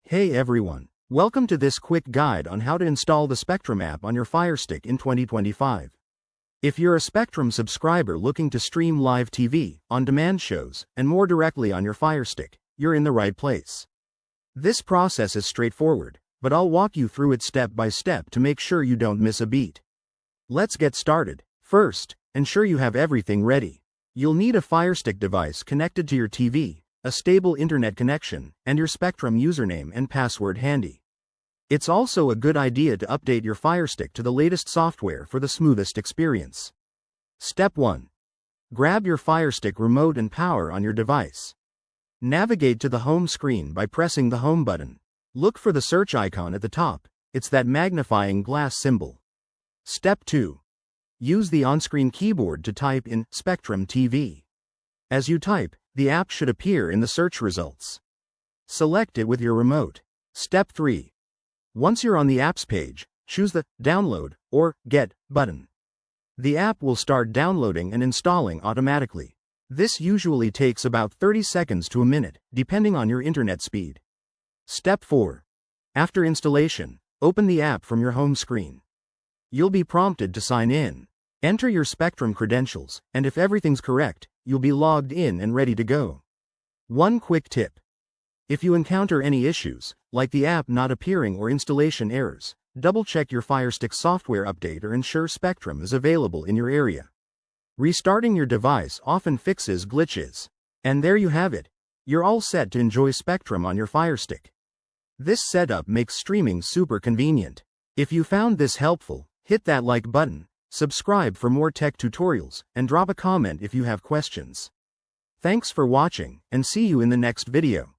Hey everyone, welcome to this quick guide on how to install the Spectrum app on your Fire Stick in 2025. If you're a Spectrum subscriber looking to stream live TV, on-demand shows, and more directly on your Fire Stick, you're in the right place. This process is straightforward, but I'll walk you through it step by step to make sure you don't miss a beat. Let's get started. First, ensure you have everything ready. You'll need a Fire Stick device connected to your TV, a stable internet connection, and your Spectrum username and password handy. It's also a good idea to update your Fire Stick to the latest software for the smoothest experience. Step 1. Grab your Fire Stick remote and power on your device. Navigate to the home screen by pressing the home button. Look for the search icon at the top. It's that magnifying glass symbol. Step 2. Use the on-screen keyboard to type in Spectrum TV. As you type, the app should appear in the search results. Select it with your remote. Step 3. Once you're on the apps page, choose the Download or Get button. The app will start downloading and installing automatically. This usually takes about 30 seconds to a minute, depending on your internet speed. Step 4. After installation, open the app from your home screen. You'll be prompted to sign in. Enter your Spectrum credentials, and if everything's correct, you'll be logged in and ready to go. One quick tip. If you encounter any issues, like the app not appearing or installation errors, double-check your Fire Stick software update or ensure Spectrum is available in your area. Restarting your device often fixes glitches. And there you have it. You're all set to enjoy Spectrum on your Fire Stick. This setup makes streaming super convenient. If you found this helpful, hit that like button, subscribe for more tech tutorials, and drop a comment if you have questions. Thanks for watching, and see you in the next video.